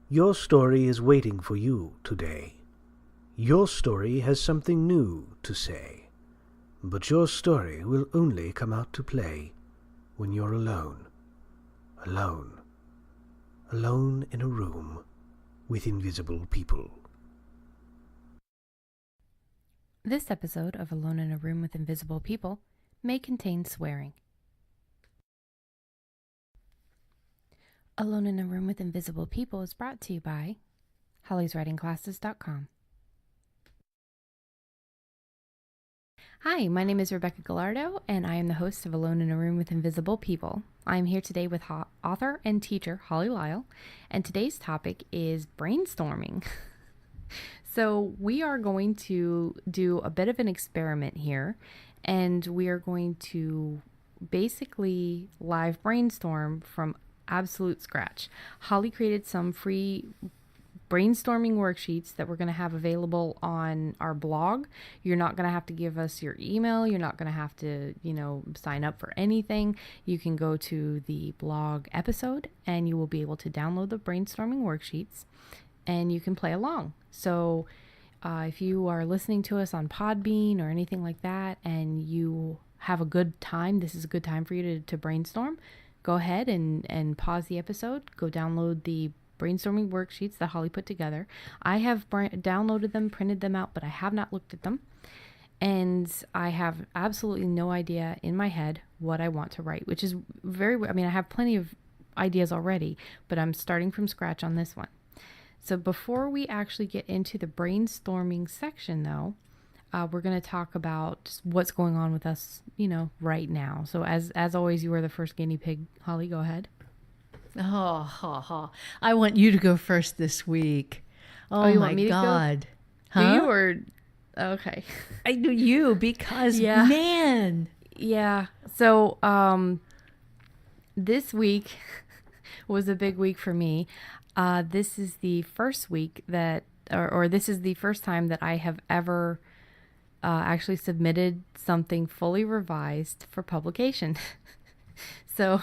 Your story is waiting for you today. Your story has something new to say. But your story will only come out to play when you're alone. Alone. Alone in a room with invisible people. This episode of Alone in a Room with Invisible People may contain swearing. Alone in a Room with Invisible People is brought to you by hollyswritingclasses.com. Hi, my name is Rebecca Gallardo, and I am the host of Alone in a Room with Invisible People. I am here today with author and teacher Holly Lyle, and today's topic is brainstorming. So we are going to do a bit of an experiment here, and we are going to basically live brainstorm from absolute scratch. Holly created some free brainstorming worksheets that we're going to have available on our blog. You're not going to have to give us your email. You're not going to have to, sign up for anything. You can go to the blog episode and you will be able to download the brainstorming worksheets and you can play along. So if you are listening to us on Podbean or anything like that and you have a good time, this is a good time for you to brainstorm. Go ahead and pause the episode. Go download the brainstorming worksheets that Holly put together. I have downloaded them, printed them out, but I have not looked at them. And I have absolutely no idea in my head what I want to write, which is I have plenty of ideas already, but I'm starting from scratch on this one. So before we actually get into the brainstorming section, though, we're going to talk about just what's going on with us, right now. So as always, you are the first guinea pig. Holly, go ahead. I want you to go first this week. Oh you my want me God. To go? Do you or... Okay. I do you because, man. Yeah. So this week was a big week for me. This is the first week that, or this is the first time that I have ever actually submitted something fully revised for publication. So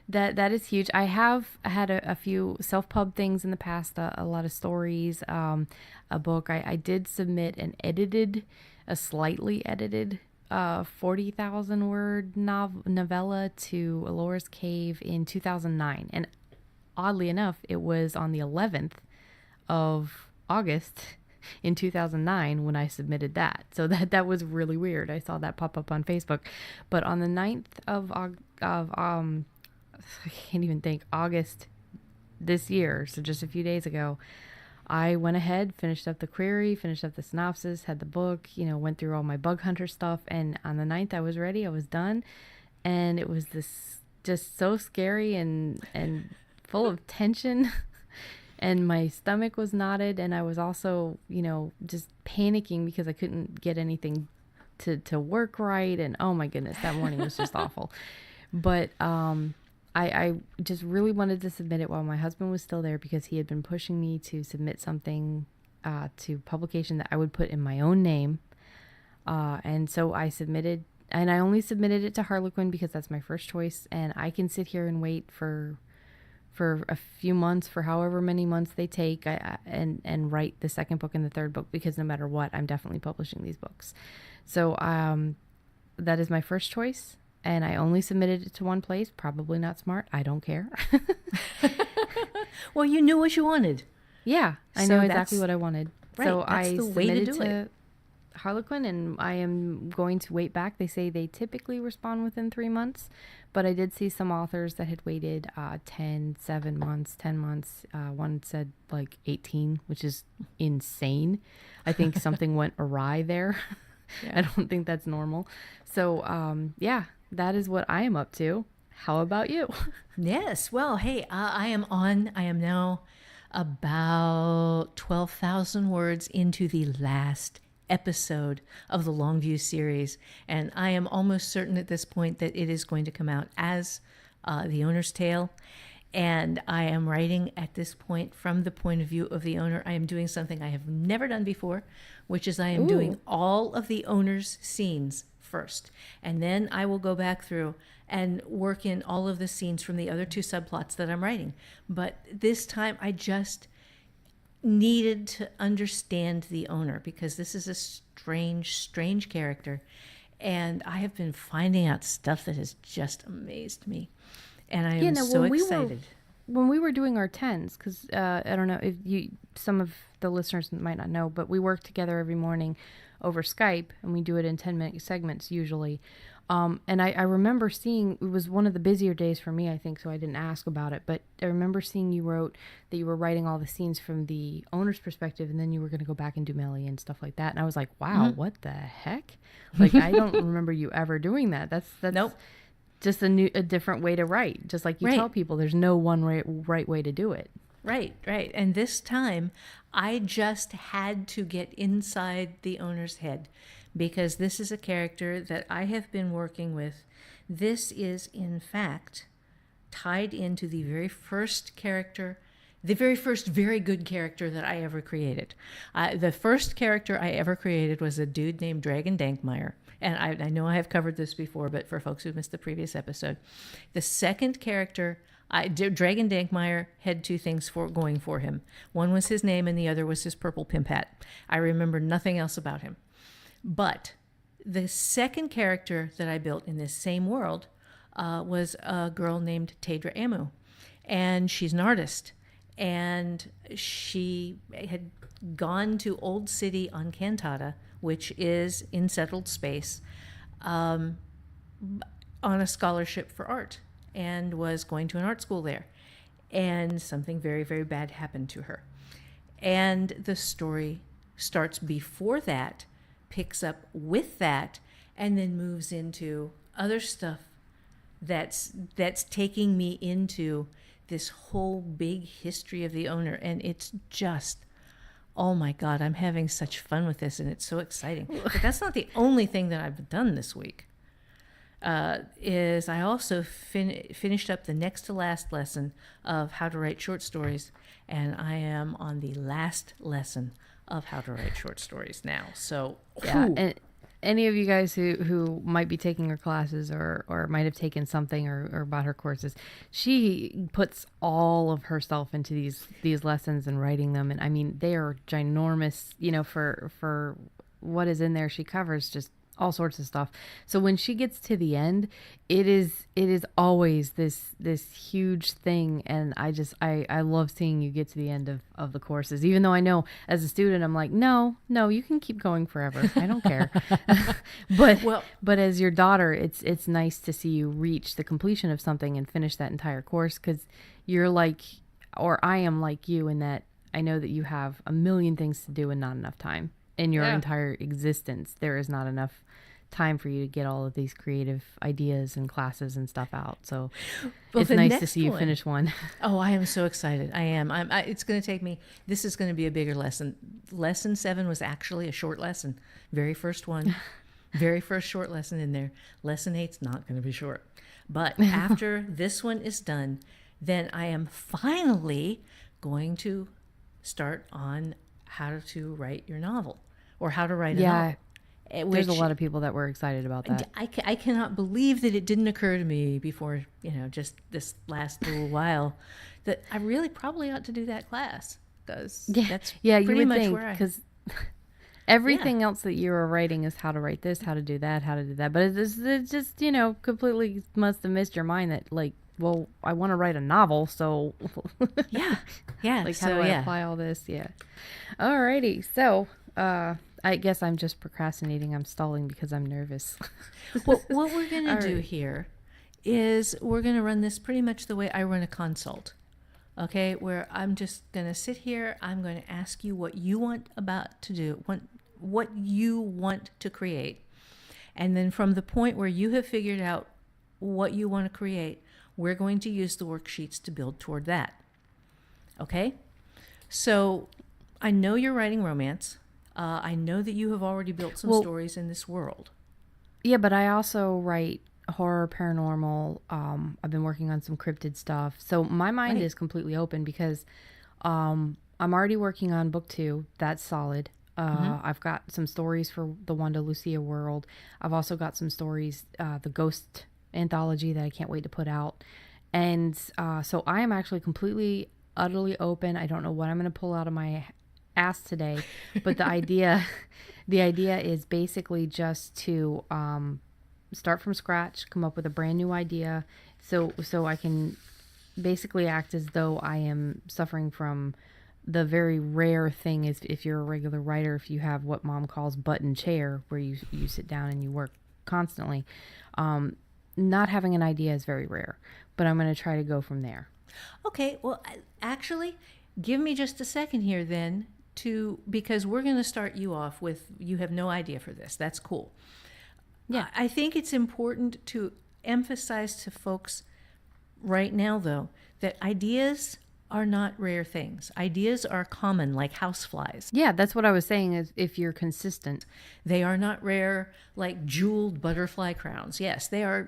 that is huge. I have had a few self-pub things in the past, a lot of stories, a book. I did submit a slightly edited 40,000 word novella to Alora's Cave in 2009. And oddly enough, it was on the 11th of August in 2009 when I submitted that. So that was really weird. I saw that pop up on Facebook. But on the 9th of I can't even think, August this year, so just a few days ago, I went ahead, finished up the query, finished up the synopsis, had the book, went through all my bug hunter stuff, and on the 9th I was ready, I was done, and it was this just so scary and full of tension. And my stomach was knotted, and I was also, just panicking because I couldn't get anything to work right. And oh my goodness, that morning was just awful. But I just really wanted to submit it while my husband was still there because he had been pushing me to submit something to publication that I would put in my own name. And so I submitted, and I only submitted it to Harlequin because that's my first choice. And I can sit here and wait for a few months, for however many months they take, and write the second book and the third book, because no matter what, I'm definitely publishing these books. So that is my first choice, and I only submitted it to one place. Probably not smart. I don't care. Well, you knew what you wanted. Yeah, I know exactly what I wanted. Right, so that's I the way to submitted do to it. Harlequin, and I am going to wait back. They say they typically respond within 3 months, but I did see some authors that had waited 7 months, 10 months. One said like 18, which is insane. I think something went awry there. Yeah. I don't think that's normal. So that is what I am up to. How about you? Yes. Well, hey, I am now about 12,000 words into the last episode of the Longview series, and I am almost certain at this point that it is going to come out as The Owner's Tale. And I am writing at this point from the point of view of the owner. I am doing something I have never done before, which is I am doing all of the owner's scenes first. And then I will go back through and work in all of the scenes from the other two subplots that I'm writing. But this time I just needed to understand the owner, because this is a strange character. And I have been finding out stuff that has just amazed me. And I am so excited. When we were doing our 10s, because I don't know if some of the listeners might not know, but we work together every morning over Skype, and we do it in 10-minute segments usually. And I remember seeing, it was one of the busier days for me, I think, so I didn't ask about it, but I remember seeing you wrote that you were writing all the scenes from the owner's perspective, and then you were going to go back and do Melly and stuff like that. And I was like, wow, what the heck? Like, I don't remember you ever doing that. That's Nope. Just a different way to write. Just like you tell people, there's no one right way to do it. Right. And this time, I just had to get inside the owner's head, because this is a character that I have been working with. This is, in fact, tied into the very first character, the very first very good character that I ever created. The first character I ever created was a dude named Dragon Dankmeyer. And I know I have covered this before, but for folks who missed the previous episode, the second character, Dragon Dankmeyer had two things going for him. One was his name, and the other was his purple pimp hat. I remember nothing else about him. But the second character that I built in this same world was a girl named Tadra Amu. And she's an artist. And she had gone to Old City on Cantata, which is in settled space, on a scholarship for art, and was going to an art school there. And something very, very bad happened to her. And the story starts before that, picks up with that, and then moves into other stuff that's taking me into this whole big history of the owner. And it's just, oh my God, I'm having such fun with this, and it's so exciting. But that's not the only thing that I've done this week. Is I also finished up the next to last lesson of how to write short stories, and I am on the last lesson of how to write short stories now. So yeah, and any of you guys who might be taking her classes or might have taken something or bought her courses, she puts all of herself into these lessons and writing them. And I mean, they are ginormous, for what is in there. She covers just all sorts of stuff. So when she gets to the end, it is always this huge thing. And I love seeing you get to the end of the courses, even though I know as a student, I'm like, no, you can keep going forever. I don't care. But as your daughter, it's nice to see you reach the completion of something and finish that entire course. 'Cause you're like, or I am like you in that I know that you have a million things to do and not enough time. In your entire existence, there is not enough time for you to get all of these creative ideas and classes and stuff out. So it's nice to see you finish one. Oh, I am so excited. I am. It's going to take me, this is going to be a bigger lesson. Lesson 7 was actually a short lesson. Very first one. Very first short lesson in there. Lesson 8's not going to be short. But after this one is done, then I am finally going to start on how to write your novel, or how to write a novel. There's a lot of people that were excited about that. I cannot believe that it didn't occur to me before, just this last little while, that I really probably ought to do that class, because that's pretty much where because everything else that you were writing is how to write this, how to do that, but it's just completely must have missed your mind that, like, well, I want to write a novel, so yeah. Like, how do I apply all this? Yeah. Alrighty. So, I guess I'm just procrastinating. I'm stalling because I'm nervous. Well, what we're going to do here is we're going to run this pretty much the way I run a consult. Okay? Where I'm just going to sit here. I'm going to ask you what you want to do, what you want to create. And then from the point where you have figured out what you want to create, we're going to use the worksheets to build toward that. Okay? So I know you're writing romance. I know that you have already built some stories in this world. Yeah, but I also write horror, paranormal. I've been working on some cryptid stuff. So my mind is completely open because I'm already working on book 2. That's solid. I've got some stories for the Wanda Lucia world. I've also got some stories, the Ghost anthology that I can't wait to put out. And so I am actually completely utterly open. I don't know what I'm going to pull out of my ass today, but the idea is basically just to start from scratch, come up with a brand new idea, so I can basically act as though I am suffering from the very rare thing is, if you're a regular writer, if you have what Mom calls button chair, where you sit down and you work constantly, not having an idea is very rare, but I'm going to try to go from there. Okay, well, actually, give me just a second here then, because we're going to start you off with, you have no idea for this. That's cool. Yeah. I think it's important to emphasize to folks right now, though, that ideas are not rare things. Ideas are common, like houseflies. Yeah, that's what I was saying, is if you're consistent. They are not rare like jeweled butterfly crowns. Yes, they are.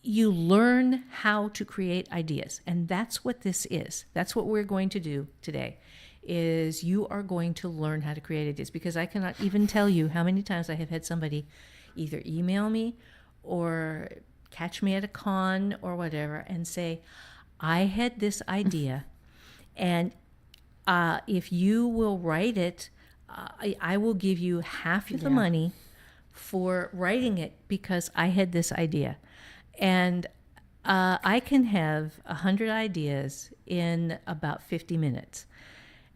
You learn how to create ideas. And that's what this is. That's what we're going to do today, is you are going to learn how to create ideas. Because I cannot even tell you how many times I have had somebody either email me or catch me at a con or whatever and say, I had this idea, and if you will write it, I will give you half the money for writing it, because I had this idea. And I can have 100 ideas in about 50 minutes.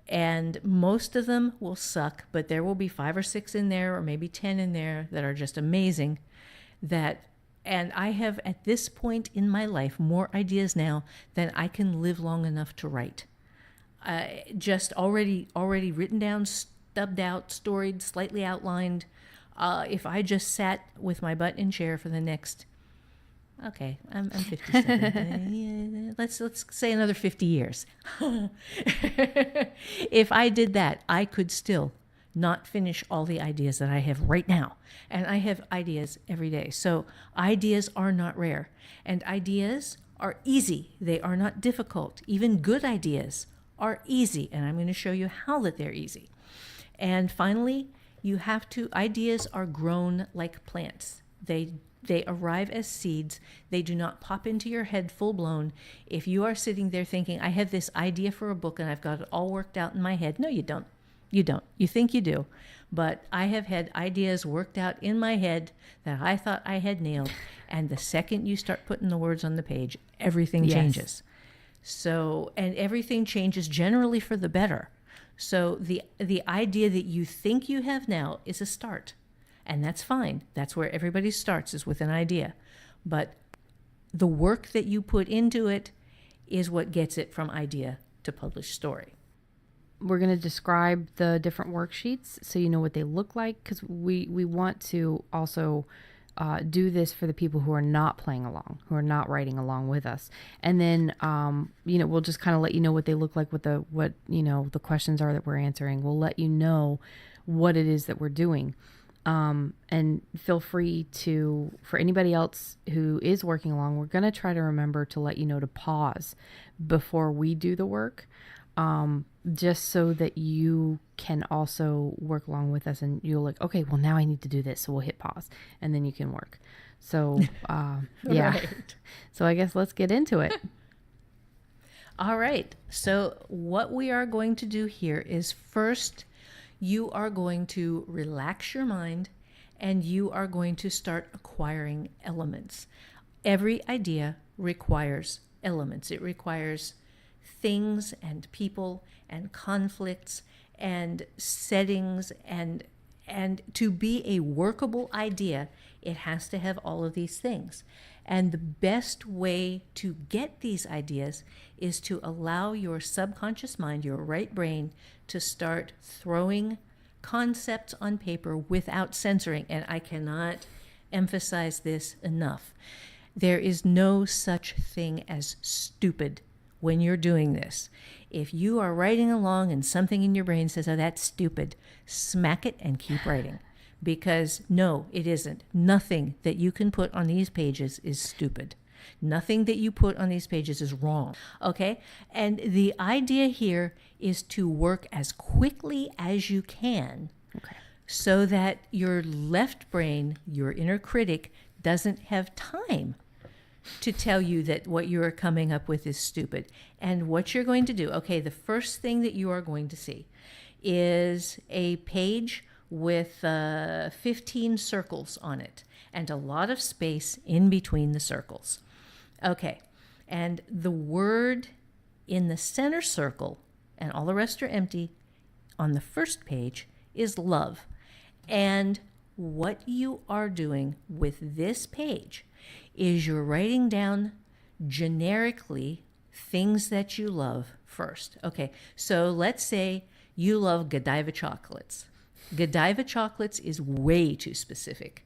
And most of them will suck, but there will be 5 or 6 in there, or maybe 10 in there, that are just amazing. And I have, at this point in my life, more ideas now than I can live long enough to write. Just already written down, stubbed out, storied, slightly outlined. If I just sat with my butt in chair for the next, okay, I'm 57. Let's say another 50 years. If I did that, I could still not finish all the ideas that I have right now. And I have ideas every day. So ideas are not rare. And ideas are easy. They are not difficult. Even good ideas are easy. And I'm going to show you how that they're easy. And finally, ideas are grown like plants. They arrive as seeds. They do not pop into your head full blown. If you are sitting there thinking, I have this idea for a book and I've got it all worked out in my head. No, you don't. You don't. You think you do. But I have had ideas worked out in my head that I thought I had nailed. And the second you start putting the words on the page, everything changes. So, and everything changes generally for the better. So the idea that you think you have now is a start. And that's fine. That's where everybody starts, is with an idea. But the work that you put into it is what gets it from idea to published story. We're going to describe the different worksheets so you know what they look like, because we want to also do this for the people who are not playing along, who are not writing along with us. And then, we'll just kind of let you know what they look like, what the questions are that we're answering. We'll let you know what it is that we're doing. And feel free to, for anybody else who is working along, we're going to try to remember to let you know to pause before we do the work. Just so that you can also work along with us, and you'll like, okay, well, now I need to do this. So we'll hit pause and then you can work. So, yeah. Right. So I guess let's get into it. All right. So what we are going to do here is, first, you are going to relax your mind and you are going to start acquiring elements. Every idea requires elements. It requires things and people and conflicts and settings, and to be a workable idea, it has to have all of these things. And the best way to get these ideas is to allow your subconscious mind, your right brain, to start throwing concepts on paper without censoring. And I cannot emphasize this enough. There is no such thing as stupid when you're doing this. If you are writing along and something in your brain says, oh, that's stupid, smack it and keep writing. Because no, it isn't. Nothing that you can put on these pages is stupid. Nothing that you put on these pages is wrong. Okay? And the idea here is to work as quickly as you can, okay, so that your left brain, your inner critic, doesn't have time to tell you that what you are coming up with is stupid. And what you're going to do, okay, the first thing that you are going to see is a page with 15 circles on it and a lot of space in between the circles. Okay, and the word in the center circle, and all the rest are empty, on the first page is love. And what you are doing with this page is you're writing down generically things that you love first. Okay, so let's say you love Godiva chocolates. Godiva chocolates is way too specific.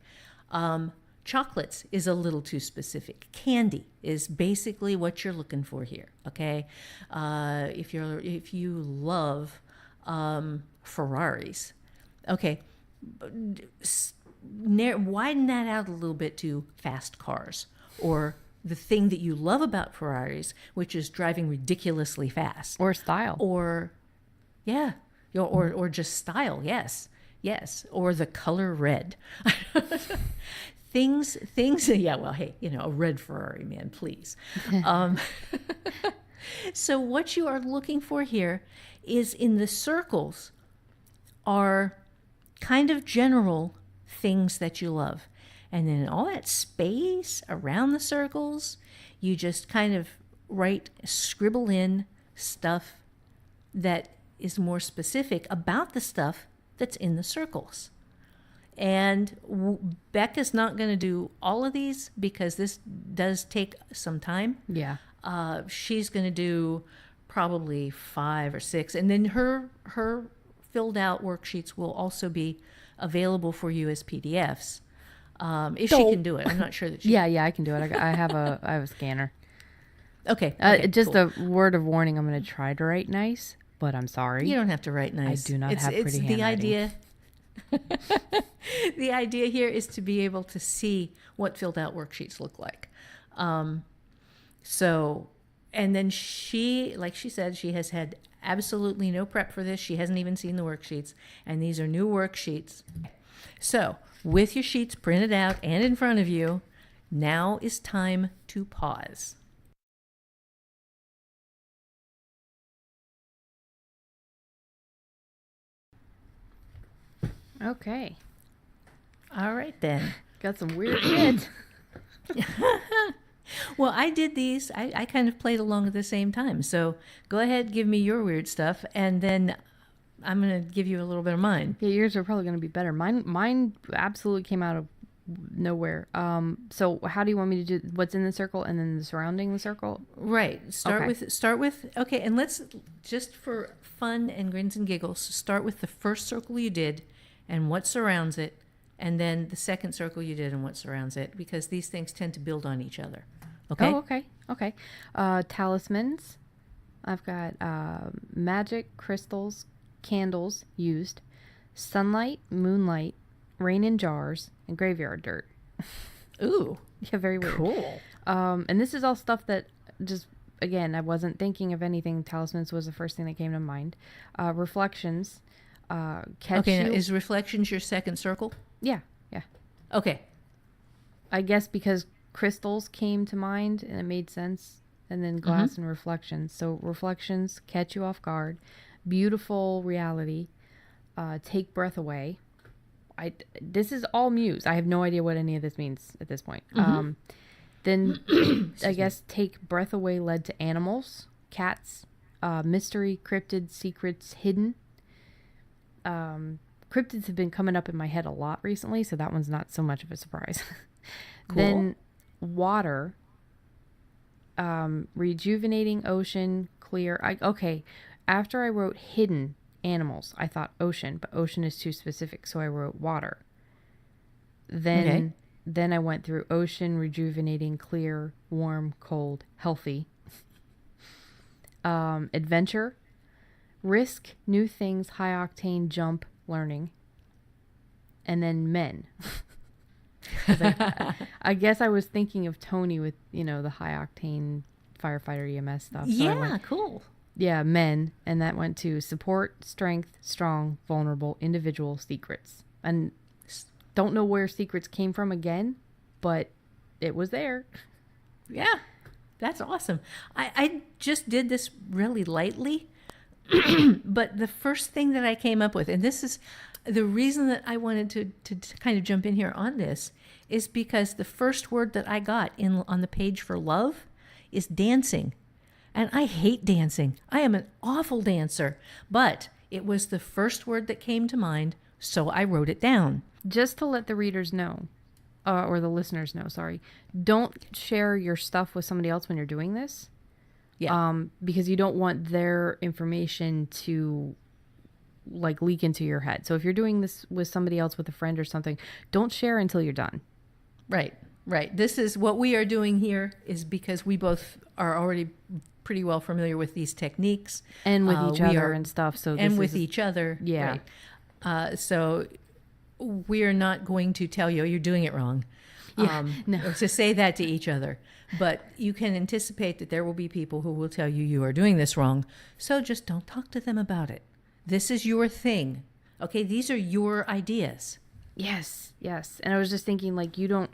Chocolates is a little too specific. Candy is basically what you're looking for here. Okay, if you love Ferraris, okay, widen that out a little bit to fast cars, or the thing that you love about Ferraris, which is driving ridiculously fast, Or style. or yeah, or just style. Yes, or the color red. things. Yeah. Well, hey, a red Ferrari, man, please. So what you are looking for here is in the circles are kind of general things that you love. And then in all that space around the circles, you just kind of scribble in stuff that is more specific about the stuff that's in the circles. And Becca's not going to do all of these because this does take some time. Yeah. She's going to do probably 5 or 6. And then her filled out worksheets will also be available for you as PDFs. If she can do it. I'm not sure that she Yeah, I can do it. I have a scanner. Okay. Just cool. a word of warning, I'm going to try to write nice, but I'm sorry. You don't have to write nice. I do not have pretty It's handwriting. the idea. The idea here is to be able to see what filled out worksheets look like. So, and then like she said, she has had absolutely no prep for this. She hasn't even seen the worksheets, and these are new worksheets. So, with your sheets printed out and in front of you, now is time to pause. Okay. All right, then. Got some weird shit. Well, I did these. I kind of played along at the same time. So go ahead, give me your weird stuff, and then I'm going to give you a little bit of mine. Yeah, yours are probably going to be better. Mine absolutely came out of nowhere. So how do you want me to do what's in the circle and then the surrounding the circle? Right. Start with okay, and let's just for fun and grins and giggles, start with the first circle you did and what surrounds it, and then the second circle you did and what surrounds it, because these things tend to build on each other. Okay? Oh, okay. Talismans. I've got magic, crystals, candles used, sunlight, moonlight, rain in jars, and graveyard dirt. Ooh. Yeah, very weird. Cool. And this is all stuff that just, again, I wasn't thinking of anything. Talismans was the first thing that came to mind. Reflections. Okay, now, is reflections your second circle? Yeah. Okay. I guess because crystals came to mind and it made sense, and then glass and reflections. So reflections catch you off guard. Beautiful reality. Take breath away. This is all Muse. I have no idea what any of this means at this point. Then I guess take breath away led to animals, cats, mystery, cryptids, secrets, hidden. Cryptids have been coming up in my head a lot recently, so that one's not so much of a surprise. Cool. Then water, rejuvenating ocean, clear. After I wrote hidden animals, I thought ocean, but ocean is too specific, so I wrote water. Then I went through ocean, rejuvenating, clear, warm, cold, healthy. Adventure, risk, new things, high octane, jump, learning. And then men. I guess I was thinking of Tony with, the high octane firefighter EMS stuff. So Yeah, cool. Yeah, men. And that went to support, strength, strong, vulnerable, individual, secrets. And don't know where secrets came from again, but it was there. Yeah, that's awesome. I just did this really lightly, but the first thing that I came up with, and this is the reason that I wanted to kind of jump in here on this, is because the first word that I got in on the page for love is dancing. And I hate dancing. I am an awful dancer, but it was the first word that came to mind, so I wrote it down. Just to let the readers know, or the listeners know, sorry, don't share your stuff with somebody else when you're doing this. Yeah. Because you don't want their information to like leak into your head. So if you're doing this with somebody else, with a friend or something, don't share until you're done. Right. This is what we are doing here is because we both are already pretty well familiar with these techniques. And with each other and stuff. So and with each other. Yeah. Right. So we're not going to tell you, you're doing it wrong. No. To say that to each other. But you can anticipate that there will be people who will tell you you are doing this wrong. So just don't talk to them about it. This is your thing. Okay, these are your ideas. Yes. And I was just thinking, like, you don't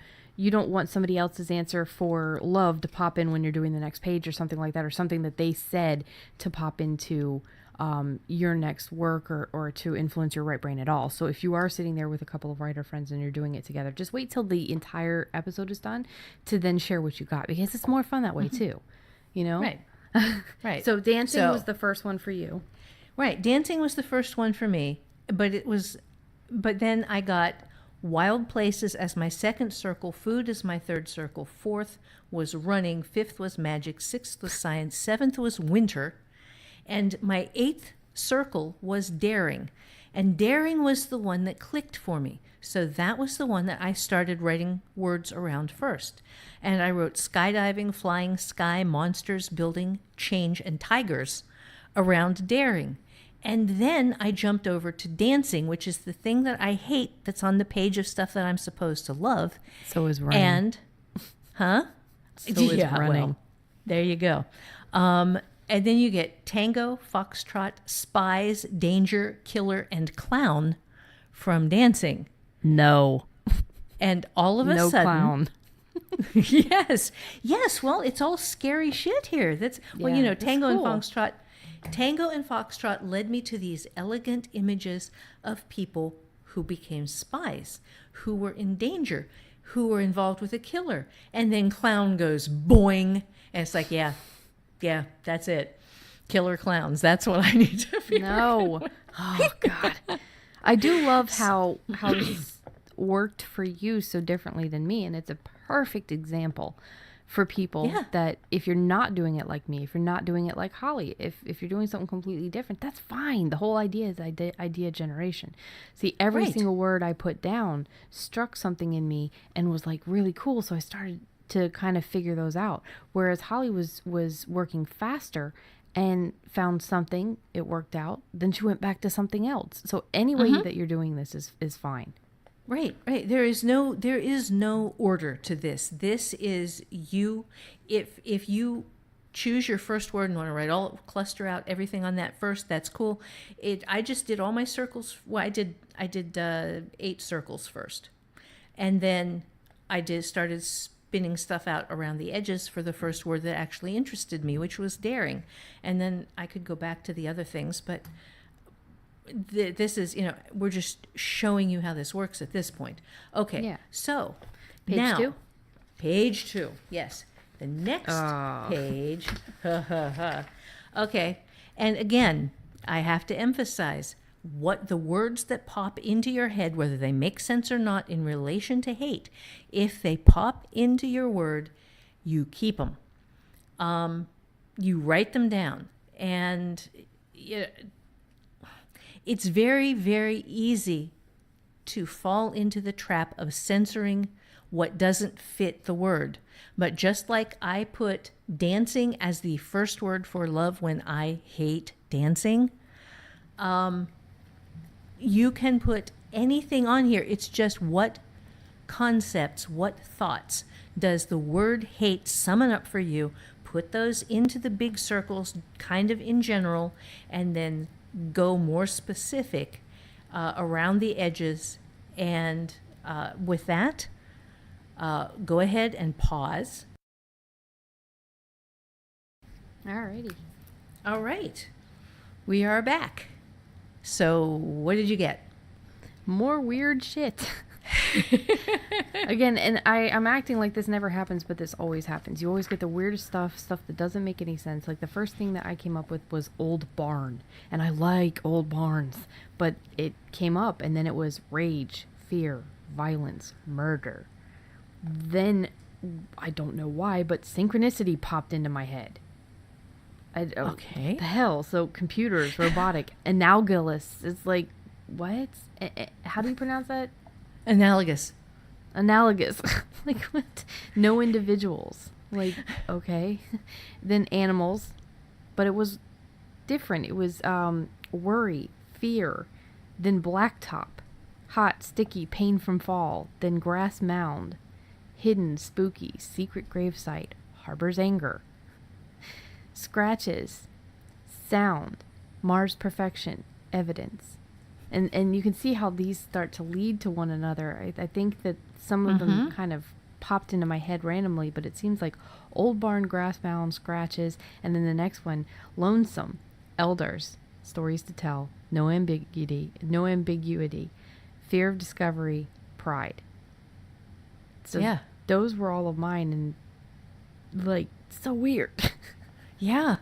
want somebody else's answer for love to pop in when you're doing the next page or something like that, or something that they said to pop into your next work or to influence your right brain at all. So if you are sitting there with a couple of writer friends and you're doing it together, just wait till the entire episode is done to then share what you got, because it's more fun that way too, you know? Right. So dancing was the first one for you. Right. Dancing was the first one for me, but then I got wild places as my second circle, food as my third circle, fourth was running, fifth was magic, sixth was science, seventh was winter, and my eighth circle was daring. And daring was the one that clicked for me. So that was the one that I started writing words around first. And I wrote skydiving, flying, sky, monsters, building, change, and tigers around daring. And then I jumped over to dancing, which is the thing that I hate that's on the page of stuff that I'm supposed to love. So is running. And, So is running. Well, there you go. And then you get tango, foxtrot, spies, danger, killer, and clown from dancing. No. And all of a No sudden... clown. Yes. Well, it's all scary shit here. Tango cool. and foxtrot led me to these elegant images of people who became spies, who were in danger, who were involved with a killer. And then clown goes boing. And it's like, yeah, that's it. Killer clowns. That's what I need to be. No. Oh, God. I do love how this worked for you so differently than me. And it's a perfect example for people that if you're not doing it like me, if you're not doing it like Holly, if you're doing something completely different, that's fine. The whole idea is idea generation. See, every single word I put down struck something in me and was like really cool. So I started to kind of figure those out. Whereas Holly was working faster and found something, it worked out. Then she went back to something else. So any way that you're doing this is fine. Right. There is no order to this. This is you. If you choose your first word and want to cluster out everything on that first, that's cool. I just did all my circles. Well, I did 8 circles first, and then I started spinning stuff out around the edges for the first word that actually interested me, which was daring, and then I could go back to the other things, but. This is, we're just showing you how this works at this point. Okay. Yeah. So Page 2? Page 2. Yes. The next page. Okay. And again, I have to emphasize what the words that pop into your head, whether they make sense or not in relation to hate, if they pop into your word, you keep them. You write them down. And it's very, very easy to fall into the trap of censoring what doesn't fit the word. But just like I put dancing as the first word for love when I hate dancing, you can put anything on here. It's just what concepts, what thoughts does the word hate summon up for you? Put those into the big circles, kind of in general, and then go more specific around the edges. And with that, go ahead and pause Alrighty. All right. We are back. So, what did you get? More weird shit. Again, and I'm acting like this never happens, but this always happens. You always get the weirdest stuff that doesn't make any sense. Like the first thing that I came up with was old barn, and I like old barns, but it came up, and then it was rage, fear, violence, murder. Then, I don't know why, but synchronicity popped into my head. Okay. The hell? So computers, robotic, analogous. It's like, what? How do you pronounce that? Analogous. Like what? No individuals. Like, okay. Then animals, but it was different. It was worry, fear, then blacktop, hot, sticky, pain from fall, then grass mound, hidden, spooky, secret gravesite, harbors anger, scratches, sound, Mars perfection, evidence. And you can see how these start to lead to one another. I think that some of them kind of popped into my head randomly, but it seems like old barn, grass mound, scratches, and then the next one, lonesome, elders, stories to tell, no ambiguity, fear of discovery, pride. So yeah. Those were all of mine, and like, so weird. Yeah.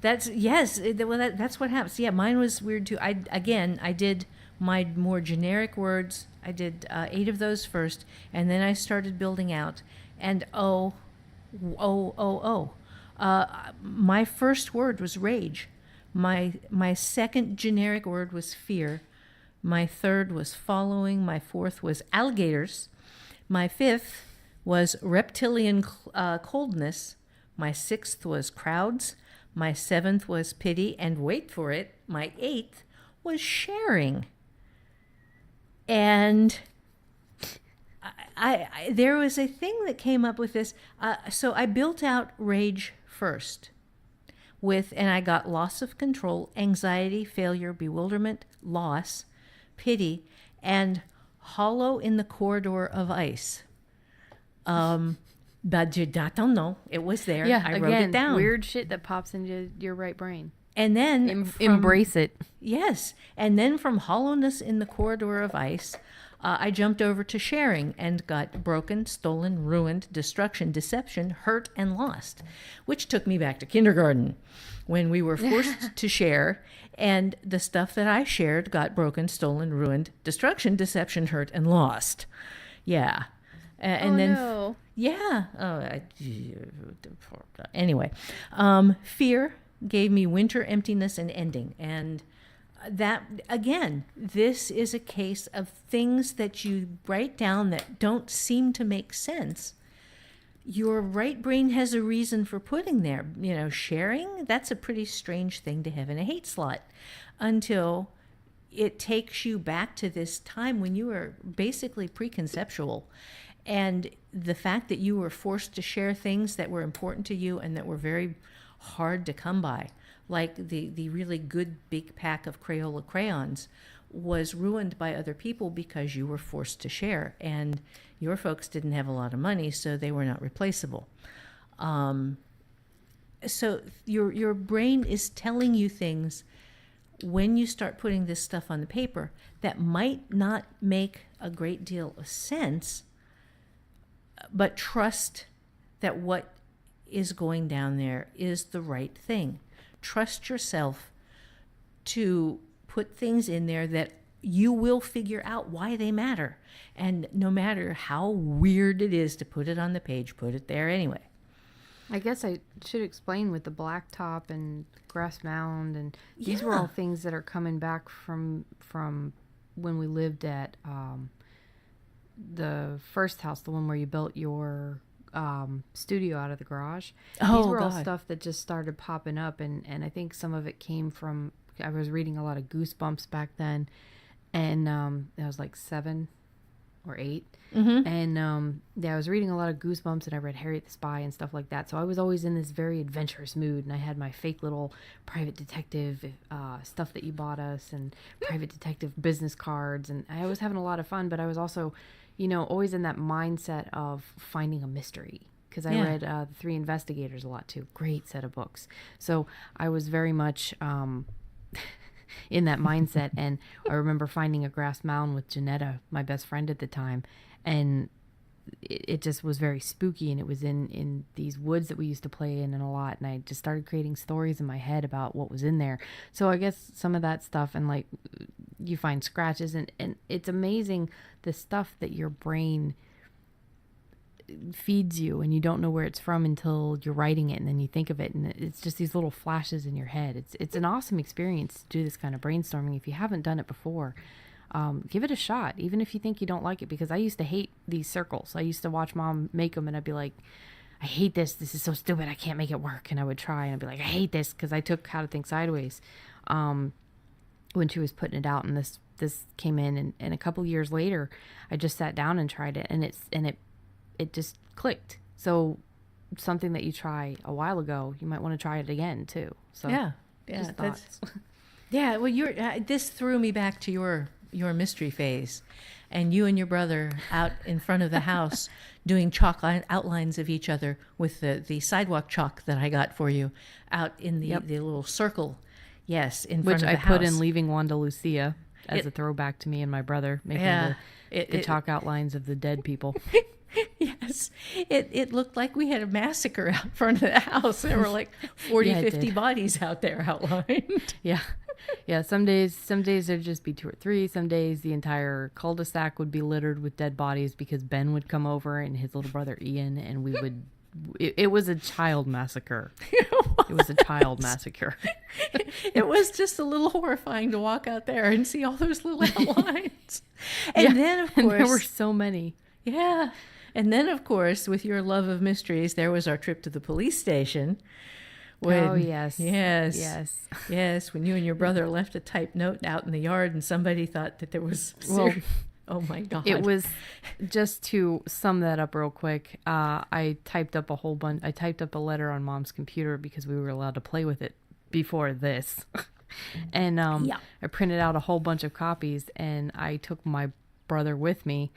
That's what happens. Yeah, mine was weird too. I did my more generic words. I did 8 of those first, and then I started building out. And my first word was rage. My second generic word was fear. My third was following. My fourth was alligators. My fifth was reptilian coldness. My sixth was crowds. My seventh was pity, and wait for it, my eighth was sharing. And I there was a thing that came up with this. So I built out rage first and I got loss of control, anxiety, failure, bewilderment, loss, pity, and hollow in the corridor of ice. But I don't know. It was there. Yeah, I wrote it down. Weird shit that pops into your right brain. And then embrace it. Yes. And then from hollowness in the corridor of ice, I jumped over to sharing and got broken, stolen, ruined, destruction, deception, hurt, and lost, which took me back to kindergarten when we were forced to share. And the stuff that I shared got broken, stolen, ruined, destruction, deception, hurt, and lost. Yeah. No. Yeah. Anyway, fear gave me winter, emptiness, and ending. And that, again, this is a case of things that you write down that don't seem to make sense. Your right brain has a reason for putting there. Sharing, that's a pretty strange thing to have in a hate slot until it takes you back to this time when you were basically preconceptual. And the fact that you were forced to share things that were important to you and that were very hard to come by, like the really good big pack of Crayola crayons, was ruined by other people because you were forced to share. And your folks didn't have a lot of money, so they were not replaceable. So your brain is telling you things when you start putting this stuff on the paper that might not make a great deal of sense, but trust that what is going down there is the right thing. Trust yourself to put things in there that you will figure out why they matter. And no matter how weird it is to put it on the page, put it there anyway. I guess I should explain with the blacktop and grass mound, and these were all things that are coming back from when we lived at the first house, the one where you built your studio out of the garage. These were all stuff that just started popping up, and I think some of it came from, I was reading a lot of Goosebumps back then, and I was like 7 or 8, and I was reading a lot of Goosebumps, and I read Harriet the Spy and stuff like that, so I was always in this very adventurous mood, and I had my fake little private detective stuff that you bought us, and private detective business cards, and I was having a lot of fun, but I was also always in that mindset of finding a mystery. because I read The Three Investigators a lot too. Great set of books. So I was very much in that mindset. And I remember finding a grass mound with Janetta, my best friend at the time, and it just was very spooky, and it was in these woods that we used to play in a lot, and I just started creating stories in my head about what was in there. So I guess some of that stuff, and like you find scratches, and it's amazing the stuff that your brain feeds you, and you don't know where it's from until you're writing it, and then you think of it, and it's just these little flashes in your head. It's an awesome experience to do this kind of brainstorming. If you haven't done it before, give it a shot, even if you think you don't like it, because I used to hate these circles. I used to watch Mom make them, and I'd be like, I hate this. This is so stupid. I can't make it work. And I would try, and I'd be like, I hate this, because I took How to Think Sideways when she was putting it out, and this came in, and a couple years later, I just sat down and tried it, and it just clicked. So something that you try a while ago, you might want to try it again too. So just thoughts. Yeah. Well, this threw me back to your mystery phase, and you and your brother out in front of the house doing chalk outlines of each other with the sidewalk chalk that I got for you out in the little circle. Yes, in front of the house. Which I put in Leaving Wanda Lucia as a throwback to me and my brother making the chalk outlines of the dead people. Yes, it looked like we had a massacre out front of the house. There were like 40, 50 bodies out there outlined. Yeah, some days there'd just be 2 or 3. Some days the entire cul-de-sac would be littered with dead bodies because Ben would come over and his little brother Ian, and we would... It was a child massacre. It was a child massacre. It was just a little horrifying to walk out there and see all those little outlines. And then, of course... And there were so many. Yeah. And then, of course, with your love of mysteries, there was our trip to the police station. Yes. When you and your brother left a typed note out in the yard, and somebody thought that there was... oh my God. It was, just to sum that up real quick, I typed up a letter on Mom's computer because we were allowed to play with it before this. And I printed out a whole bunch of copies, and I took my brother with me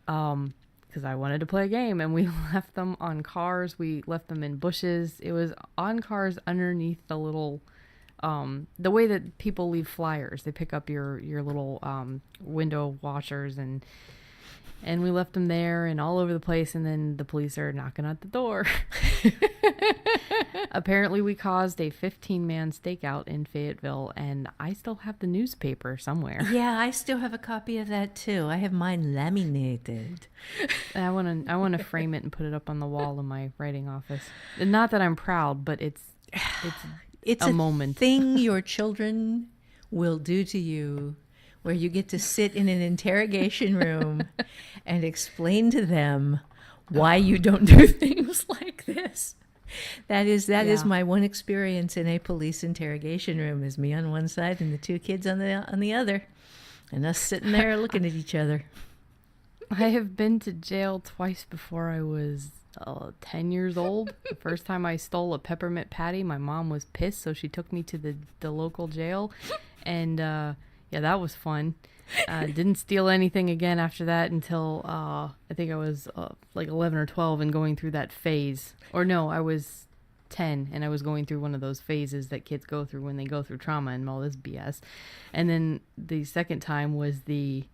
because I wanted to play a game, and we left them on cars. We left them in bushes. It was on cars underneath the little... the way that people leave flyers, they pick up your little window washers, and we left them there and all over the place, and then the police are knocking at the door. Apparently we caused a 15-man stakeout in Fayetteville, and I still have the newspaper somewhere. Yeah, I still have a copy of that too. I have mine laminated. I want to frame it and put it up on the wall in my writing office. And not that I'm proud, but it's a moment. Thing your children will do to you, where you get to sit in an interrogation room and explain to them why you don't do things like this. That is my one experience in a police interrogation room, is me on one side and the 2 kids on the other, and us sitting there looking at each other. I have been to jail twice before I was 10 years old. The first time I stole a peppermint patty, my mom was pissed, so she took me to the local jail, and that was fun. Didn't steal anything again after that until I think I was like 11 or 12 and going through that phase. Or no, I was 10 and I was going through one of those phases that kids go through when they go through trauma and all this BS. And then the second time was the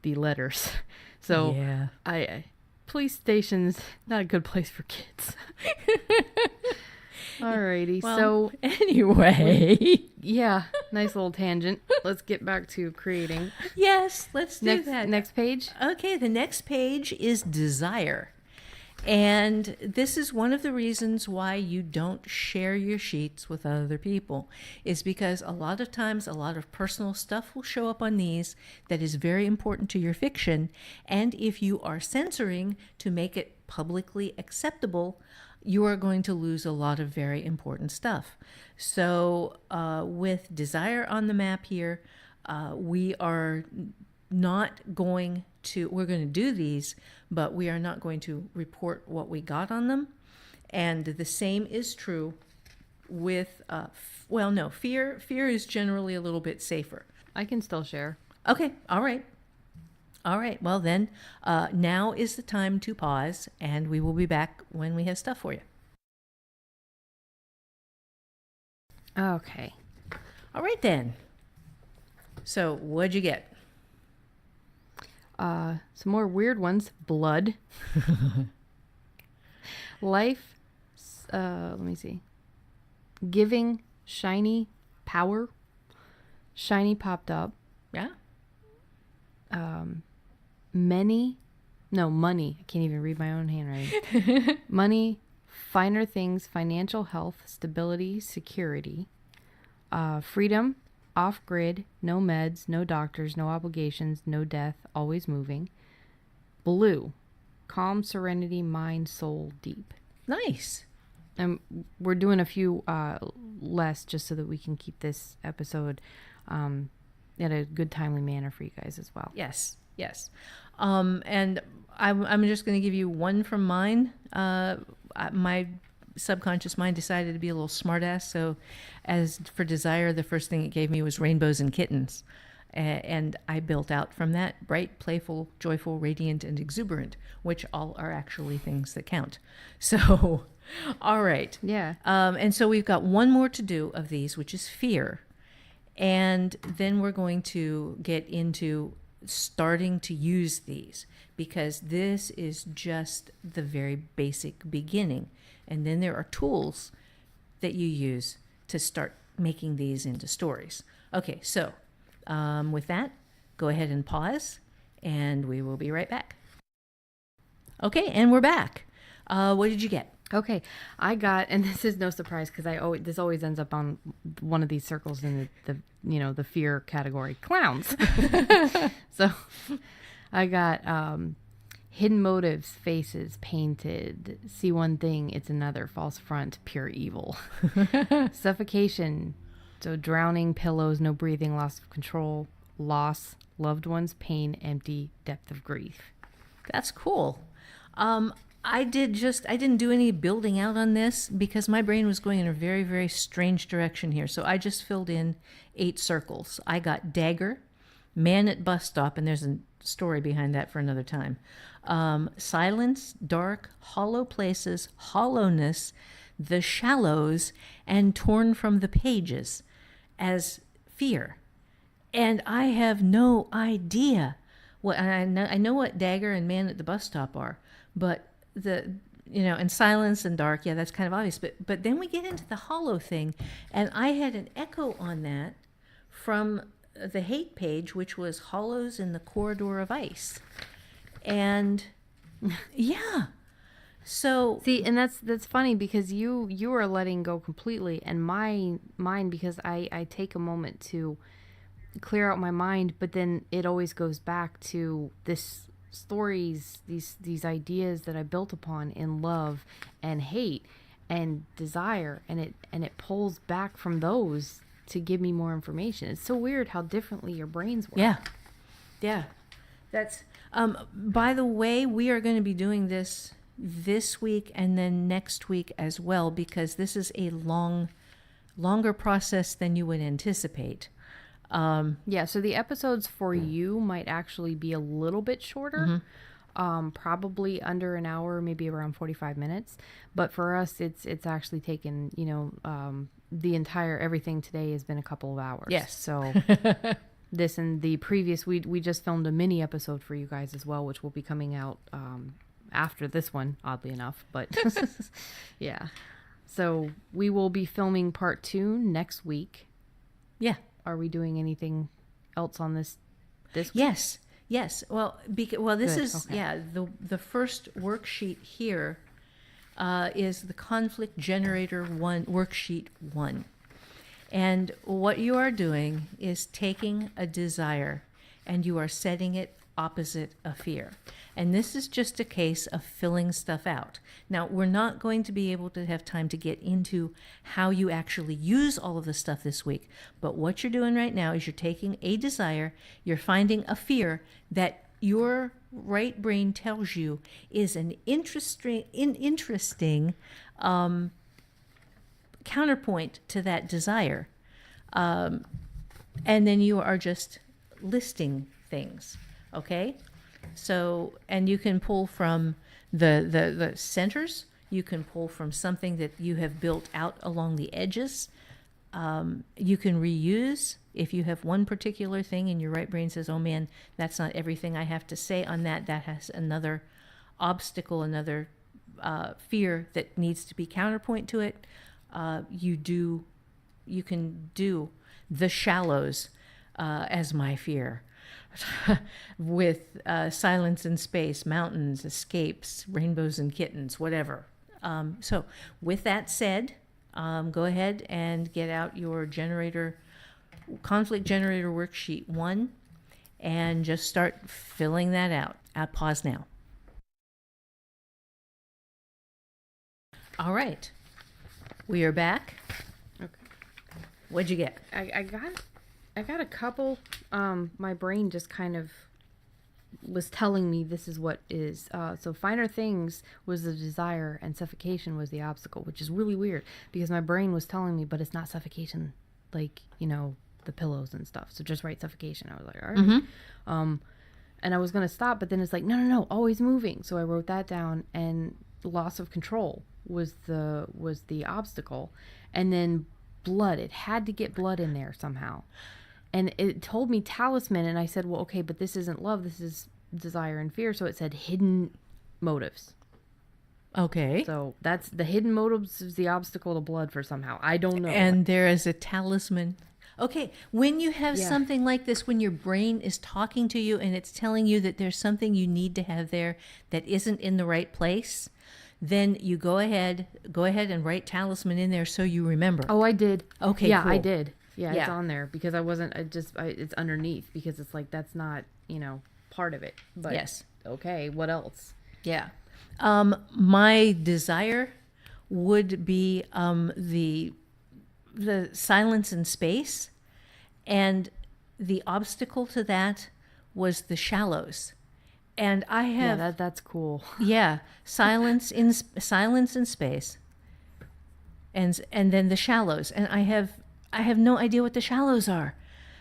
letters. So police station's not a good place for kids. Alrighty, well, so anyway. Yeah, nice little tangent. Let's get back to creating. Yes, let's do that. Next page. Okay, the next page is desire. And this is one of the reasons why you don't share your sheets with other people, is because a lot of times a lot of personal stuff will show up on these that is very important to your fiction. And if you are censoring to make it publicly acceptable, you are going to lose a lot of very important stuff. So with desire on the map here, we are not going to, we're going to do these, but we are not going to report what we got on them. And the same is true with, fear is generally a little bit safer. I can still share. Okay, all right. All right. Well, then, now is the time to pause, and we will be back when we have stuff for you. Okay. All right, then. So, what'd you get? Some more weird ones. Blood. Life. Let me see. Giving. Shiny. Power. Shiny popped up. Yeah. Money. I can't even read my own handwriting. Money. Finer things. Financial health. Stability. Security. Freedom. Off-grid. No meds. No doctors. No obligations. No death. Always moving. Blue. Calm, serenity, mind, soul, deep. Nice. And we're doing a few less just so that we can keep this episode in a good, timely manner for you guys as well. Yes. And I'm just going to give you one from mine. My subconscious mind decided to be a little smartass. So as for desire, the first thing it gave me was rainbows and kittens. And I built out from that: bright, playful, joyful, radiant, and exuberant, which all are actually things that count. So, all right. Yeah. And so we've got one more to do of these, which is fear. And then we're going to get into starting to use these, because this is just the very basic beginning. And then there are tools that you use to start making these into stories. Okay, so with that, go ahead and pause, and we will be right back. Okay, and we're back. What did you get? Okay, I got, and this is no surprise because this always ends up on one of these circles in the fear category, clowns. So I got hidden motives, faces, painted, see one thing, it's another, false front, pure evil. Suffocation, so drowning, pillows, no breathing, loss of control, loss, loved ones, pain, empty, depth of grief. That's cool. I didn't do any building out on this because my brain was going in a very, very strange direction here. So I just filled in 8 circles. I got dagger, man at bus stop, and there's a story behind that for another time. Silence, dark, hollow places, hollowness, the shallows, and torn from the pages as fear. And I have no idea what I know what dagger and man at the bus stop are, but and silence and dark, yeah, that's kind of obvious. But then we get into the hollow thing, and I had an echo on that from the hate page, which was hollows in the corridor of ice. And yeah. So see, and that's funny because you are letting go completely, and mine because I take a moment to clear out my mind, but then it always goes back to this stories, these ideas that I built upon in love and hate and desire, and it pulls back from those to give me more information. It's so weird how differently your brains work. Yeah. That's by the way, we are going to be doing this week and then next week as well, because this is a longer process than you would anticipate. Yeah, so the episodes for you might actually be a little bit shorter, probably under an hour, maybe around 45 minutes. But for us, it's actually taken, the entire everything today has been a couple of hours. Yes. So this and the previous, we just filmed a mini episode for you guys as well, which will be coming out after this one, oddly enough. But yeah, so we will be filming part 2 next week. Yeah. Are we doing anything else on this week? Yes. Well, this Good. is, Okay. yeah, the first worksheet here is the conflict generator 1, worksheet 1. And what you are doing is taking a desire and you are setting it opposite a fear. And this is just a case of filling stuff out. Now, we're not going to be able to have time to get into how you actually use all of the stuff this week. But what you're doing right now is you're taking a desire, you're finding a fear that your right brain tells you is an interesting counterpoint to that desire. And then you are just listing things. Okay? So, and you can pull from the centers. You can pull from something that you have built out along the edges. You can reuse if you have one particular thing and your right brain says, oh man, that's not everything I have to say on that. That has another obstacle, another fear that needs to be counterpoint to it. You can do the shallows as my fear. With silence in space, mountains, escapes, rainbows and kittens, whatever. So with that said, go ahead and get out your conflict generator worksheet 1 and just start filling that out. Pause now. All right. We are back. Okay. What'd you get? I got a couple. My brain just kind of was telling me this is what is. So finer things was the desire and suffocation was the obstacle, which is really weird because my brain was telling me, but it's not suffocation, like, the pillows and stuff. So just write suffocation. I was like, all right. Mm-hmm. And I was going to stop, but then it's like, no, always moving. So I wrote that down, and loss of control was the obstacle. And then blood. It had to get blood in there somehow. And it told me talisman, and I said, well, okay, but this isn't love. This is desire and fear. So it said hidden motives. Okay. So that's the hidden motives is the obstacle to blood for somehow. I don't know. And there is a talisman. Okay, when you have something like this, when your brain is talking to you and it's telling you that there's something you need to have there that isn't in the right place, then you go ahead and write talisman in there so you remember. Oh, I did. Okay, yeah, cool. I did. Yeah, Yeah. it's on there because it's underneath because it's like that's not part of it. But Yes. Okay, what else? Yeah. My desire would be the silence in space, and the obstacle to that was the shallows. And I have That's cool. silence in space, and then the shallows, and I have no idea what the shallows are.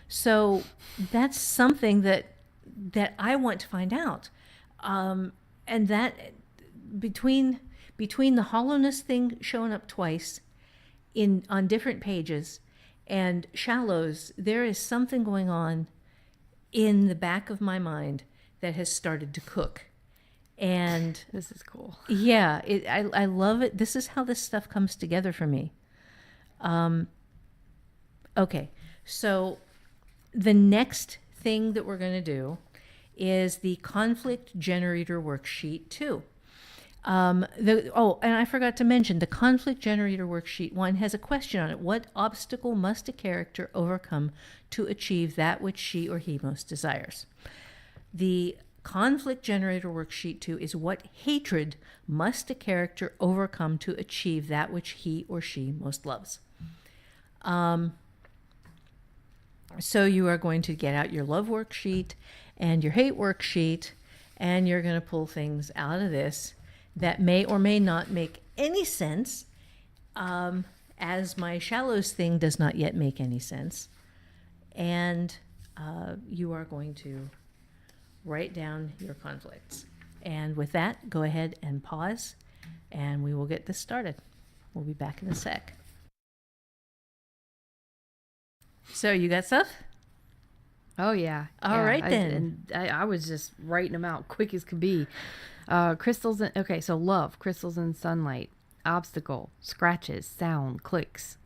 So that's something that I want to find out. And that between the hollowness thing showing up twice on different pages and shallows, there is something going on in the back of my mind that has started to cook. And This is cool. yeah, I love it. This is how this stuff comes together for me. Okay, so the next thing that we're going to do is the conflict generator worksheet 2. And I forgot to mention, the conflict generator worksheet 1 has a question on it. What obstacle must a character overcome to achieve that which she or he most desires? The conflict generator worksheet 2 is what hatred must a character overcome to achieve that which he or she most loves. So you are going to get out your love worksheet and your hate worksheet, and you're going to pull things out of this that may or may not make any sense, as my shallows thing does not yet make any sense. And you are going to write down your conflicts. And with that, go ahead and pause, and we will get this started. We'll be back in a sec. So you got stuff? Oh yeah. All right, then. I was just writing them out quick as could be. Crystals. So love, crystals and sunlight, obstacle, scratches, sound, clicks.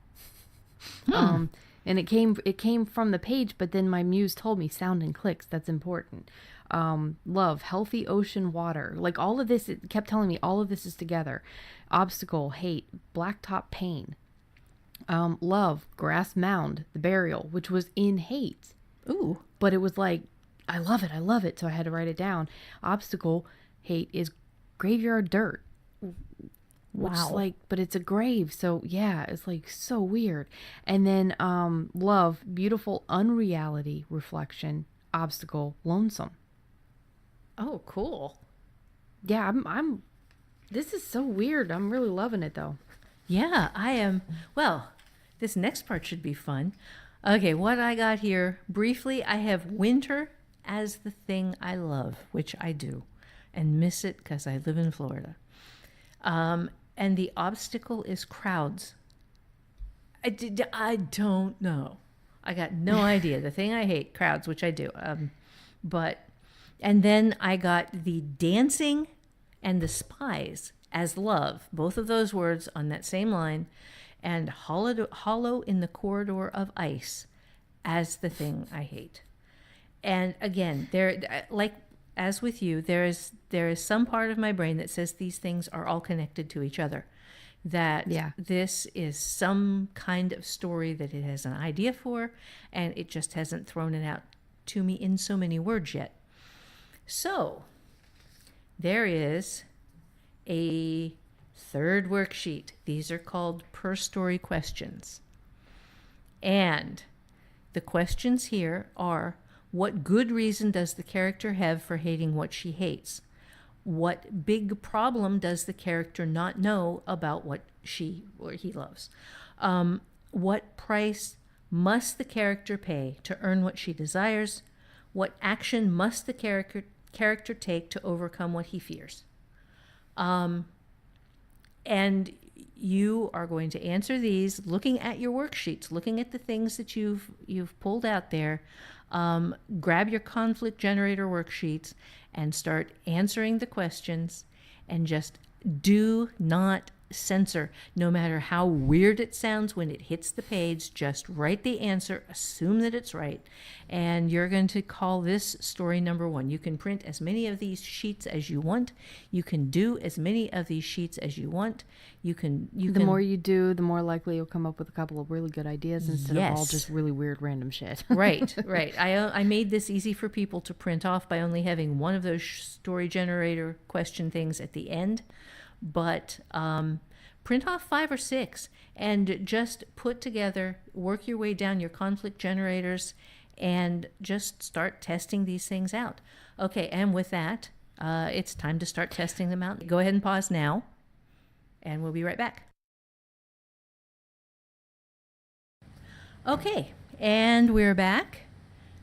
And it came from the page, but then my muse told me sound and clicks. That's important. Love, healthy ocean water. Like all of this, it kept telling me all of this is together. Obstacle, hate, blacktop pain. Love, grass mound, the burial, which was in hate. Ooh. But it was like, I love it. So I had to write it down. Obstacle, hate is graveyard dirt. Wow. Like, but it's a grave. So yeah, it's like so weird. And then love, beautiful unreality, reflection, obstacle, lonesome. Oh, cool. Yeah, I'm this is so weird. I'm really loving it though. Yeah, I am. Well, this next part should be fun. Okay, what I got here, briefly, I have winter as the thing I love, which I do, and miss it because I live in Florida. And the obstacle is crowds. I don't know. I got no idea. The thing I hate, crowds, which I do. And then I got the dancing and the spies as love, both of those words on that same line, and hollow in the corridor of ice as the thing I hate. And again, there, like as with you, there is some part of my brain that says these things are all connected to each other. That this is some kind of story that it has an idea for, and it just hasn't thrown it out to me in so many words yet. So there is a third worksheet. These are called per story questions. And the questions here are, what good reason does the character have for hating what she hates? What big problem does the character not know about what she or he loves? What price must the character pay to earn what she desires? What action must the character take to overcome what he fears? And you are going to answer these looking at your worksheets, looking at the things that you've pulled out there. Grab your conflict generator worksheets and start answering the questions, and just do not censor. No matter how weird it sounds when it hits the page, just write the answer, assume that it's right, and you're going to call this story number 1. You can print as many of these sheets as you want. You can do as many of these sheets as you want. The more you do, the more likely you'll come up with a couple of really good ideas instead of all just really weird random shit. Right. I made this easy for people to print off by only having one of those story generator question things at the end. But print off 5 or 6 and just put together, work your way down your conflict generators, and just start testing these things out. Okay, and with that, it's time to start testing them out. Go ahead and pause now, and we'll be right back. Okay, and we're back,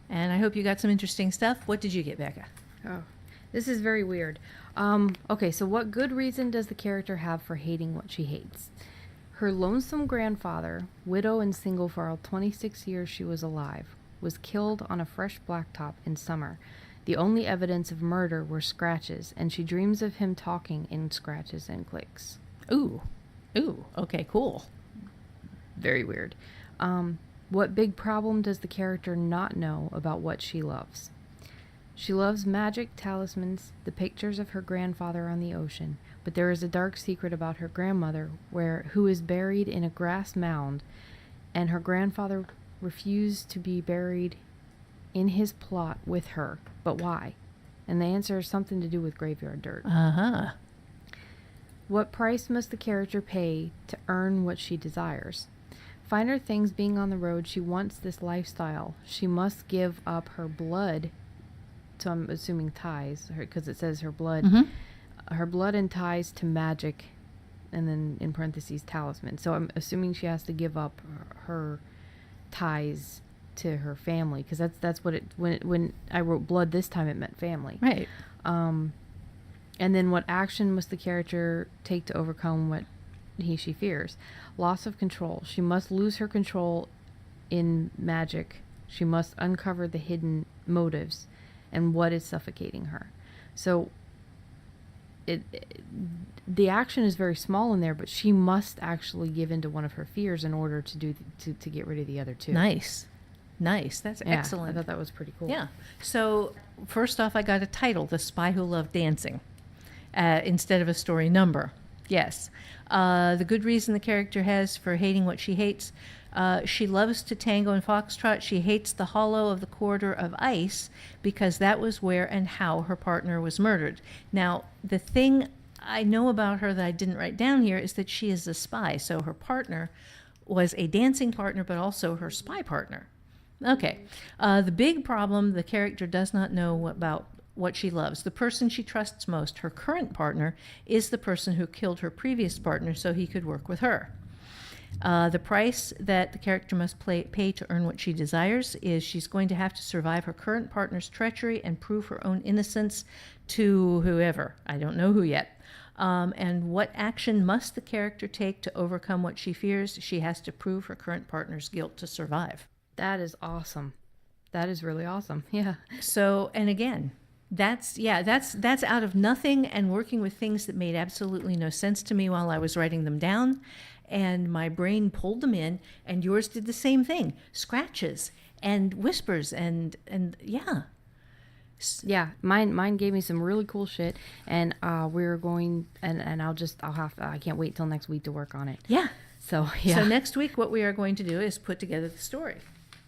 and I hope you got some interesting stuff. What did you get, Becca? Oh, this is very weird. Okay, so what good reason does the character have for hating what she hates? Her lonesome grandfather, widow and single for all 26 years she was alive, was killed on a fresh blacktop in summer. The only evidence of murder were scratches, and she dreams of him talking in scratches and clicks. Ooh, okay, cool. Very weird. What big problem does the character not know about what she loves? She loves magic, talismans, the pictures of her grandfather on the ocean, but there is a dark secret about her grandmother who is buried in a grass mound, and her grandfather refused to be buried in his plot with her. But why? And the answer is something to do with graveyard dirt. Uh-huh. What price must the character pay to earn what she desires? Finer things being on the road, she wants this lifestyle. She must give up her blood. So I'm assuming ties, because it says her blood, her blood and ties to magic, and then in parentheses talisman. So I'm assuming she has to give up her ties to her family, because that's what it when I wrote blood this time it meant family. Right. And then what action must the character take to overcome what she fears? Loss of control. She must lose her control in magic. She must uncover the hidden motives and what is suffocating her. So the action is very small in there, but she must actually give in to one of her fears in order to get rid of the other two. Nice. That's excellent. I thought that was pretty cool. Yeah. So first off, I got a title, The Spy Who Loved Dancing, instead of a story number. Yes. The good reason the character has for hating what she hates. She loves to tango and foxtrot. She hates the hollow of the corridor of ice because that was where and how her partner was murdered. Now, the thing I know about her that I didn't write down here is that she is a spy. So her partner was a dancing partner, but also her spy partner. Okay. The big problem, the character does not know about what she loves. The person she trusts most, her current partner, is the person who killed her previous partner so he could work with her. The price that the character must pay to earn what she desires is she's going to have to survive her current partner's treachery and prove her own innocence to whoever. I don't know who yet. And what action must the character take to overcome what she fears? She has to prove her current partner's guilt to survive. That is awesome. That is really awesome. Yeah. So, and again, that's out of nothing and working with things that made absolutely no sense to me while I was writing them down. And my brain pulled them in, and yours did the same thing. Scratches and whispers and yeah. Yeah, mine gave me some really cool shit, and we're going, and I can't wait till next week to work on it. Yeah. So, yeah. So next week, what we are going to do is put together the story.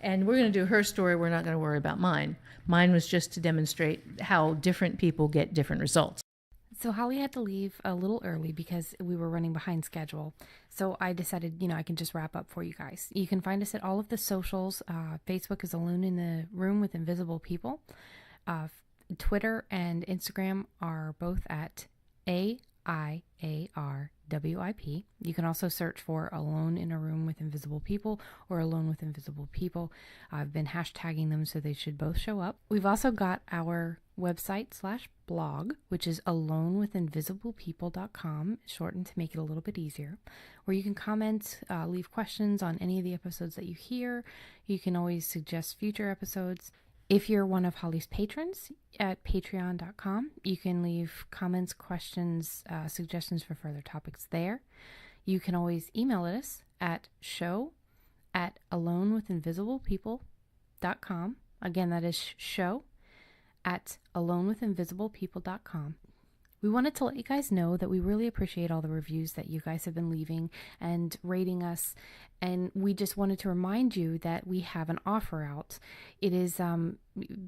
And we're going to do her story. We're not going to worry about mine. Mine was just to demonstrate how different people get different results. So Holly had to leave a little early because we were running behind schedule. So I decided, I can just wrap up for you guys. You can find us at all of the socials. Facebook is Alone in the Room with Invisible People. Twitter and Instagram are both at AIARWIP. You can also search for Alone in a Room with Invisible People or Alone with Invisible People. I've been hashtagging them, so they should both show up. We've also got our website/blog, which is alonewithinvisiblepeople.com, shortened to make it a little bit easier, where you can comment, leave questions on any of the episodes that you hear. You can always suggest future episodes. If you're one of Holly's patrons at patreon.com, you can leave comments, questions, suggestions for further topics there. You can always email us at show@alonewithinvisiblepeople.com. Again, that is show@alonewithinvisiblepeople.com. We wanted to let you guys know that we really appreciate all the reviews that you guys have been leaving and rating us. And we just wanted to remind you that we have an offer out. It is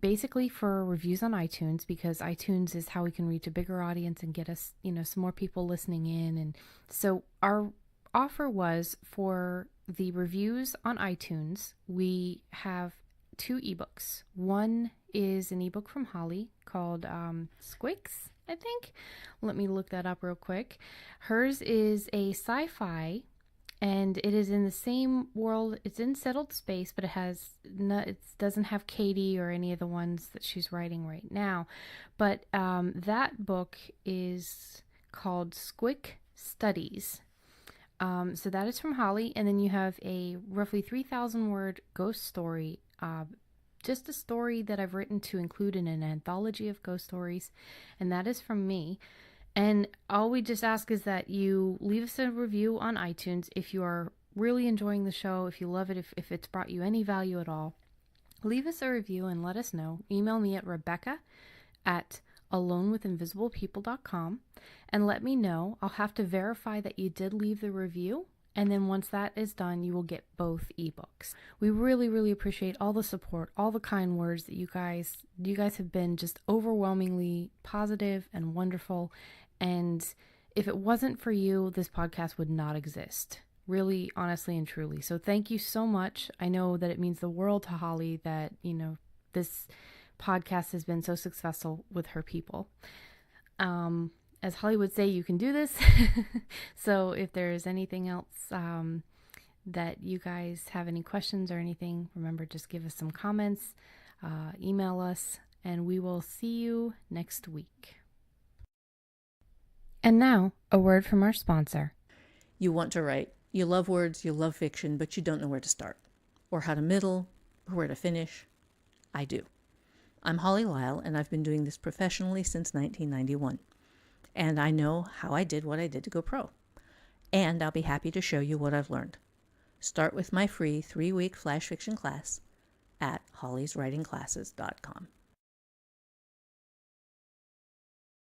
basically for reviews on iTunes, because iTunes is how we can reach a bigger audience and get us, some more people listening in. And so our offer was for the reviews on iTunes. We have 2 ebooks. One is an ebook from Holly called Squicks, I think. Let me look that up real quick. Hers is a sci-fi, and it is in the same world. It's in settled space, but it doesn't have Katie or any of the ones that she's writing right now. But that book is called Squick Studies. So that is from Holly, and then you have a roughly 3,000 word ghost story. Just a story that I've written to include in an anthology of ghost stories, and that is from me. And all we just ask is that you leave us a review on iTunes if you are really enjoying the show, if you love it, if it's brought you any value at all. Leave us a review and let us know. Email me at rebecca@alonewithinvisiblepeople.com and let me know. I'll have to verify that you did leave the review. And then once that is done, you will get both ebooks. We really, really appreciate all the support, all the kind words that you guys have been just overwhelmingly positive and wonderful. And if it wasn't for you, this podcast would not exist. Really, honestly, and truly. So thank you so much. I know that it means the world to Holly that, this podcast has been so successful with her people. As Holly would say, you can do this. So if there's anything else that you guys have any questions or anything, remember, just give us some comments, email us, and we will see you next week. And now, a word from our sponsor. You want to write. You love words, you love fiction, but you don't know where to start, or how to middle, or where to finish. I do. I'm Holly Lyle, and I've been doing this professionally since 1991. And I know how I did what I did to go pro. And I'll be happy to show you what I've learned. Start with my free 3-week flash fiction class at hollyswritingclasses.com.